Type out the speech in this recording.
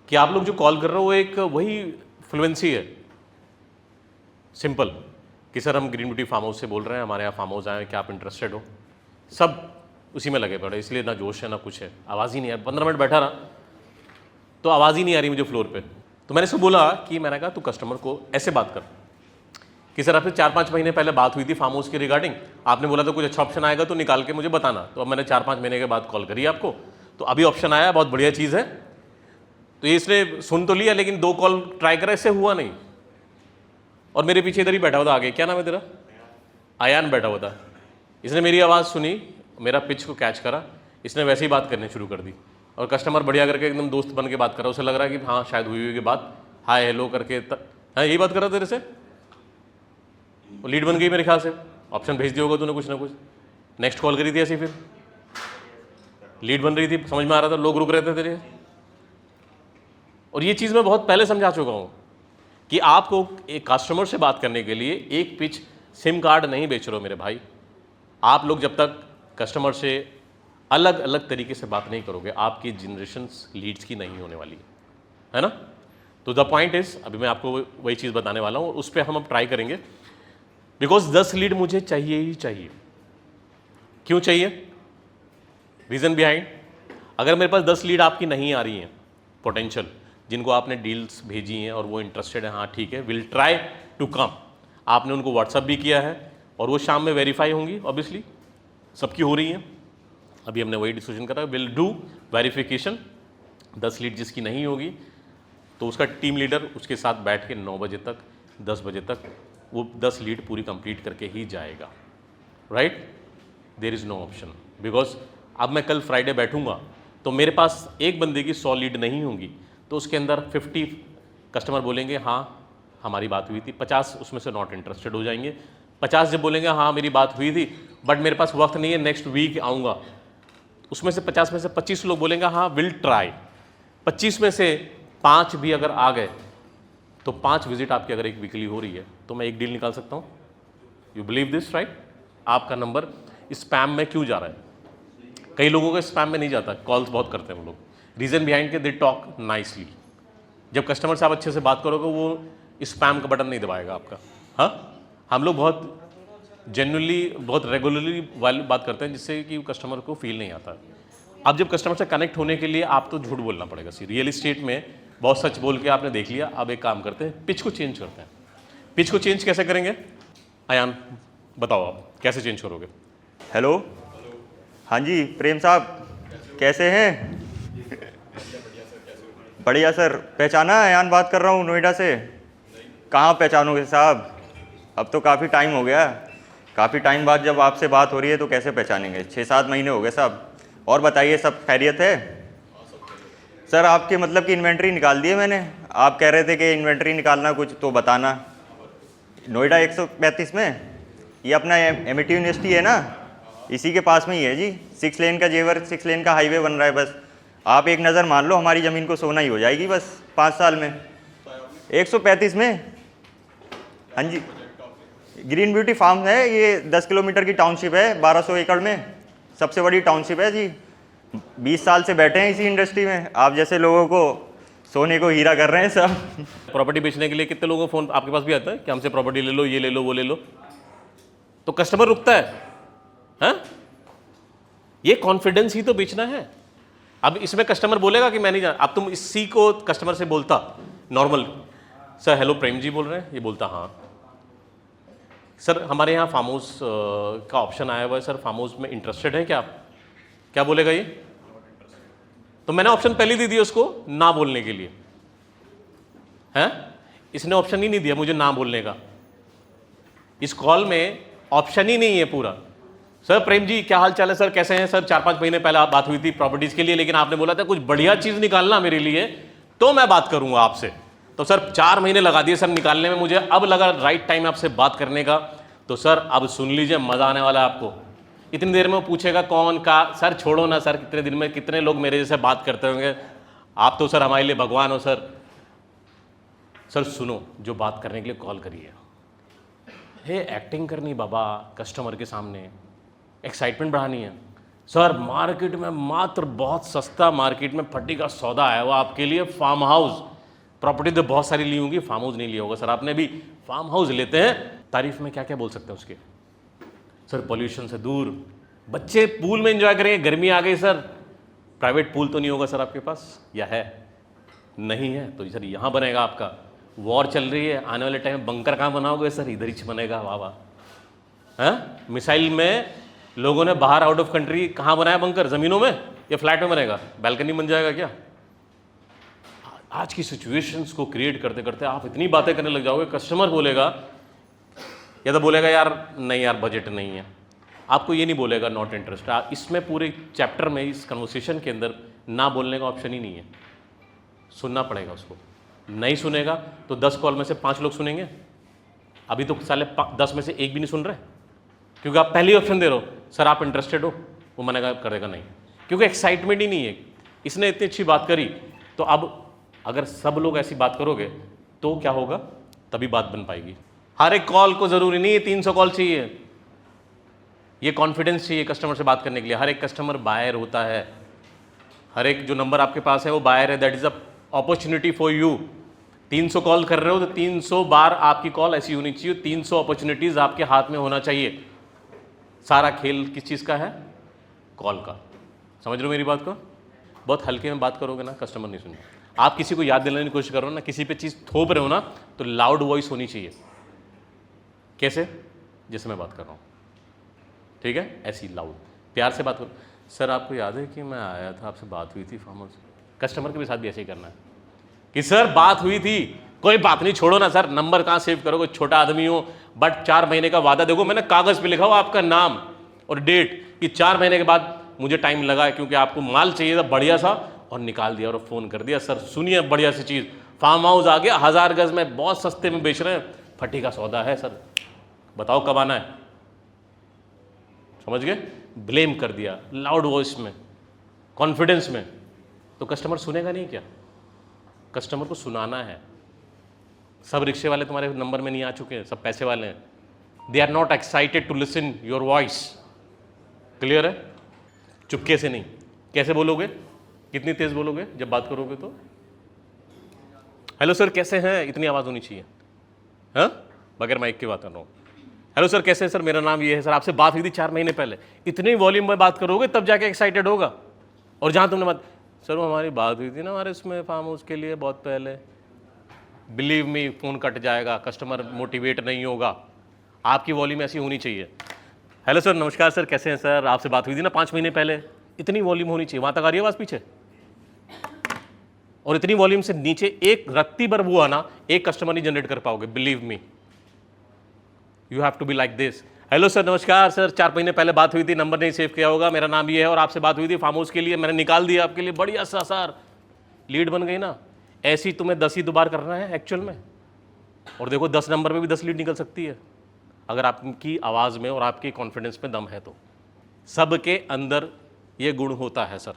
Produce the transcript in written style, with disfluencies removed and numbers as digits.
कि आप लोग जो कॉल कर रहे हो वो एक वही फ्लुएंसी है, सिंपल, कि सर हम ग्रीन ब्यूटी फार्म हाउस से बोल रहे हैं, हमारे यहाँ फार्म हाउस आए हैं, क्या आप इंटरेस्टेड हो? सब उसी में लगे पड़े, इसलिए ना जोश है ना कुछ है, आवाज़ ही नहीं आ रही। 15 मिनट बैठा ना तो आवाज़ ही नहीं आ रही मुझे फ्लोर पे। तो मैंने इसको बोला कि मैंने कहा तू कस्टमर को ऐसे बात कर कि सर आपसे 4-5 महीने पहले बात हुई थी फार्म हाउस के रिगार्डिंग, आपने बोला था कुछ अच्छा ऑप्शन आएगा तो निकाल के मुझे बताना। तो अब मैंने 4-5 महीने के बाद कॉल करी आपको, तो अभी ऑप्शन आया, बहुत बढ़िया चीज़ है। तो ये इसने सुन तो लिया, लेकिन 2 कॉल ट्राई करा, इससे हुआ नहीं। और मेरे पीछे इधर ही बैठा हुआ था आगे, क्या नाम है तेरा? आयान बैठा हुआ था। इसने मेरी आवाज़ सुनी, मेरा पिच को कैच करा, इसने वैसे ही बात करनी शुरू कर दी। और कस्टमर बढ़िया करके एकदम दोस्त बन के बात कर रहा है, उसे लग रहा है कि हाँ शायद हुई की बात, हाय हेलो करके हाँ यही बात कर रहा तेरे से। वो लीड बन गई मेरे ख्याल से, ऑप्शन भेज दिया होगा तूने कुछ ना कुछ। नेक्स्ट कॉल करी थी ऐसी, फिर लीड बन रही थी, समझ में आ रहा था, लोग रुक रहे थे तेरे। और ये चीज़ मैं बहुत पहले समझा चुका हूँ कि आपको एक कस्टमर से बात करने के लिए एक पिच सिम कार्ड नहीं बेच रहे हो मेरे भाई। आप लोग जब तक कस्टमर से अलग अलग तरीके से बात नहीं करोगे, आपकी जनरेशन्स लीड्स की नहीं होने वाली है ना। तो द पॉइंट इज, अभी मैं आपको वही चीज़ बताने वाला हूँ, उस पर हम अब ट्राई करेंगे। बिकॉज 10 लीड मुझे चाहिए ही चाहिए। क्यों चाहिए? रीज़न बिहाइंड, अगर मेरे पास 10 लीड आपकी नहीं आ रही हैं पोटेंशियल, जिनको आपने डील्स भेजी हैं और वो इंटरेस्टेड है, हाँ ठीक है, विल ट्राई टू कम, आपने उनको व्हाट्सअप भी किया है और वो शाम में वेरीफाई होंगी, ऑब्वियसली सबकी हो रही हैं। अभी हमने वही डिसीजन करा, विल डू वेरिफिकेशन। 10 लीड जिसकी नहीं होगी तो उसका टीम लीडर उसके साथ बैठ के 9 बजे तक 10 बजे तक वो 10 लीड पूरी कंप्लीट करके ही जाएगा। Right, there is no option. Because अब मैं कल फ्राइडे बैठूंगा तो मेरे पास एक बंदे की 100 लीड नहीं होंगी, तो उसके अंदर 50 कस्टमर बोलेंगे हाँ हमारी बात हुई थी, 50 उसमें से नॉट इंटरेस्टेड हो जाएंगे। 50 जब बोलेंगे हाँ मेरी बात हुई थी बट मेरे पास वक्त नहीं है, नेक्स्ट वीक आऊँगा, उसमें से 50 में से 25 लोग बोलेंगे हाँ विल ट्राई। 25 में से 5 भी अगर आ गए तो 5 विजिट आपकी अगर एक वीकली हो रही है तो मैं एक डील निकाल सकता हूँ। You believe this right? आपका नंबर स्पैम में क्यों जा रहा है? कई लोगों का स्पैम में नहीं जाता, कॉल्स बहुत करते हैं वो लोग। रीज़न बिहाइंड के, दे टॉक नाइसली। जब कस्टमर से आप अच्छे से बात करोगे वो स्पैम का बटन नहीं दबाएगा आपका। हाँ, हम लोग बहुत जेन्युइनली बहुत रेगुलरली वाली बात करते हैं जिससे कि कस्टमर को फील नहीं आता। अब जब कस्टमर से कनेक्ट होने के लिए आप तो झूठ बोलना पड़ेगा। सी रियल इस्टेट में बहुत सच बोल के आपने देख लिया। अब एक काम करते हैं, पिच को चेंज करते हैं। पिच को चेंज कैसे करेंगे? अयान बताओ आप कैसे चेंज करोगे? हेलो, हाँ जी प्रेम साहब, कैसे हैं? बढ़िया सर। पहचाना? अयान बात कर रहा हूँ नोएडा से। कहाँ पहचानोगे साहब, अब तो काफ़ी टाइम हो गया। काफ़ी टाइम बाद जब आपसे बात हो रही है तो कैसे पहचानेंगे? 6-7 महीने हो गए साहब। और बताइए, सब खैरियत है? सर आपके मतलब कि इन्वेंट्री निकाल दी है मैंने। आप कह रहे थे कि इन्वेंट्री निकालना कुछ तो बताना। नोएडा 135 में ये अपना एमिटी यूनिवर्सिटी है ना, इसी के पास में ही है जी। 6 लेन का जेवर 6 लेन का हाईवे बन रहा है। बस आप एक नज़र मान लो, हमारी ज़मीन को सोना ही हो जाएगी बस 5 साल में। 135 में, हाँ जी, ग्रीन ब्यूटी फार्म है। ये 10 किलोमीटर की टाउनशिप है, 1200 एकड़ में सबसे बड़ी टाउनशिप है जी। 20 साल से बैठे हैं इसी इंडस्ट्री में। आप जैसे लोगों को सोने को हीरा कर रहे हैं सब। प्रॉपर्टी बेचने के लिए कितने लोगों का फ़ोन आपके पास भी आता है कि हमसे प्रॉपर्टी ले लो, ये ले लो, वो ले लो? तो कस्टमर रुकता है, हाँ? ये कॉन्फिडेंस ही तो बेचना है। अब इसमें कस्टमर बोलेगा कि मैं नहीं जान। अब तुम इसी को कस्टमर से बोलता normal, sir hello Prem ji बोल रहे हैं, ये बोलता हाँ सर हमारे यहाँ फार्म हाउस का ऑप्शन आया हुआ है, सर फार्म हाउस में इंटरेस्टेड है क्या आप? क्या बोलेगा ये? तो मैंने ऑप्शन पहले दे दिया उसको ना बोलने के लिए, हैं? इसने ऑप्शन ही नहीं दिया मुझे ना बोलने का। इस कॉल में ऑप्शन ही नहीं है पूरा। सर प्रेम जी क्या हाल चाल है सर, कैसे हैं सर? 4-5 महीने पहले बात हुई थी प्रॉपर्टीज के लिए, लेकिन आपने बोला था कुछ बढ़िया चीज निकालना मेरे लिए तो मैं बात करूंगा आपसे। तो सर 4 महीने लगा दिए सर निकालने में, मुझे अब लगा राइट टाइम आपसे बात करने का। तो सर अब सुन लीजिए, मजा आने वाला है आपको। इतनी देर में वो पूछेगा कौन का, सर छोड़ो ना सर, कितने दिन में कितने लोग मेरे जैसे बात करते होंगे, आप तो सर हमारे लिए भगवान हो सर। सर सुनो, जो बात करने के लिए कॉल करी है, हे एक्टिंग करनी बाबा, कस्टमर के सामने एक्साइटमेंट बढ़ानी है। सर मार्केट में मात्र बहुत सस्ता मार्केट में फटी का सौदा आया हुआ आपके लिए, फार्म हाउस। प्रॉपर्टी तो बहुत सारी ली होंगी, फार्म हाउस नहीं लिया होगा सर आपने भी। फार्म हाउस लेते हैं, तारीफ में क्या क्या बोल सकते हैं उसके? सर पॉल्यूशन से दूर, बच्चे पूल में एंजॉय करेंगे, गर्मी आ गई सर। प्राइवेट पूल तो नहीं होगा सर आपके पास, या है? नहीं है तो सर यहाँ बनेगा आपका। वॉर चल रही है, आने वाले टाइम में बंकर कहाँ बनाओगे सर? इधर ही बनेगा। वाह वाह। हैं, मिसाइल में लोगों ने बाहर आउट ऑफ कंट्री कहाँ बनाया बंकर? ज़मीनों में या फ्लैट में बनेगा? बैल्कनी बन जाएगा क्या? आज की सिचुएशंस को क्रिएट करते करते आप इतनी बातें करने लग जाओगे, कस्टमर बोलेगा, या तो बोलेगा यार नहीं यार बजट नहीं है, आपको ये नहीं बोलेगा नॉट इंटरेस्ट। इसमें पूरे चैप्टर में, इस कन्वर्सेशन के अंदर ना बोलने का ऑप्शन ही नहीं है, सुनना पड़ेगा उसको। नहीं सुनेगा तो 10 कॉल में से 5 लोग सुनेंगे। अभी तो साले 10 में से एक भी नहीं सुन रहे, क्योंकि आप पहली ऑप्शन दे रहे हो, सर आप इंटरेस्टेड हो, वो मना करेगा नहीं, क्योंकि एक्साइटमेंट ही नहीं है। इसने इतनी अच्छी बात करी, तो अब अगर सब लोग ऐसी बात करोगे तो क्या होगा? तभी बात बन पाएगी। हर एक कॉल को ज़रूरी नहीं है 300 कॉल चाहिए, ये कॉन्फिडेंस चाहिए कस्टमर से बात करने के लिए। हर एक कस्टमर बायर होता है, हर एक जो नंबर आपके पास है वो बायर है। That is a opportunity for you. 300 call कर रहे हो तो 300 बार आपकी कॉल ऐसी होनी चाहिए, 300 अपॉर्चुनिटीज़ आपके हाथ में होना चाहिए। सारा खेल किस चीज़ का है? कॉल का। समझ रहे हो मेरी बात को? बहुत हल्के में बात करोगे ना, कस्टमर नहीं सुनेगा। आप किसी को याद दिलाने की कोशिश करो ना, किसी पे चीज़ थोप रहे हो ना, तो लाउड वॉइस होनी चाहिए। कैसे? जैसे मैं बात कर रहा हूँ, ठीक है, ऐसी लाउड प्यार से बात करो। सर आपको याद है कि मैं आया था, आपसे बात हुई थी फार्म हाउस? कस्टमर के भी साथ भी ऐसे ही करना है कि सर बात हुई थी, कोई बात नहीं, छोड़ो ना सर, नंबर कहाँ सेव करोगे, छोटा आदमी हो, बट 4 महीने का वादा देखो, मैंने कागज़ पे लिखा हो आपका नाम और डेट कि 4 महीने के बाद मुझे टाइम लगा क्योंकि आपको माल चाहिए था बढ़िया सा, और निकाल दिया और फ़ोन कर दिया। सर सुनिए बढ़िया सी चीज़, फार्म हाउस आ गया, 1000 गज में बहुत सस्ते में बेच रहे हैं, फटी का सौदा है सर, बताओ कब आना है? समझ गए? ब्लेम कर दिया लाउड वॉइस में, कॉन्फिडेंस में, तो कस्टमर सुनेगा नहीं क्या? कस्टमर को सुनाना है। सब रिक्शे वाले तुम्हारे नंबर में नहीं आ चुके हैं, सब पैसे वाले हैं। They are not excited to listen your voice. Clear है? चुपके से नहीं। कैसे बोलोगे? कितनी तेज बोलोगे जब बात करोगे? तो हेलो सर कैसे हैं, इतनी आवाज़ होनी चाहिए, हाँ, बगैर माइक की बात कर रहा हूँ। हेलो सर कैसे हैं सर, मेरा नाम ये है सर, आपसे बात हुई थी 4 महीने पहले। इतनी वॉल्यूम में बात करोगे तब जाके एक्साइटेड होगा। और जहाँ तुमने बात, सर वो हमारी बात हुई थी ना हमारे उसमें फार्म हाउस के लिए बहुत पहले, बिलीव मी फ़ोन कट जाएगा, कस्टमर मोटिवेट नहीं होगा। आपकी वॉल्यूम ऐसी होनी चाहिए। हेलो सर नमस्कार सर कैसे हैं सर, आपसे बात हुई थी ना 5 महीने पहले, इतनी वॉल्यूम होनी चाहिए। वहाँ तक आ रही है आवाज़ पीछे? और इतनी वॉल्यूम से नीचे एक रत्ती भर वो आना, एक कस्टमर नहीं जनरेट कर पाओगे, believe me. You have to be like this. Hello sir नमस्कार सर, 4 महीने पहले बात हुई थी, नंबर नहीं सेव किया होगा, मेरा नाम ये है और आपसे बात हुई थी फार्म हाउस के लिए, मैंने निकाल दिया आपके लिए, बढ़िया सा सर, लीड बन गई ना। ऐसी तुम्हें 10 ही दोबार करना है एक्चुअल में। और देखो 10 नंबर में भी 10 लीड निकल सकती है अगर आपकी आवाज़ में और आपके कॉन्फिडेंस में दम है तो। सबके अंदर ये गुण होता है सर।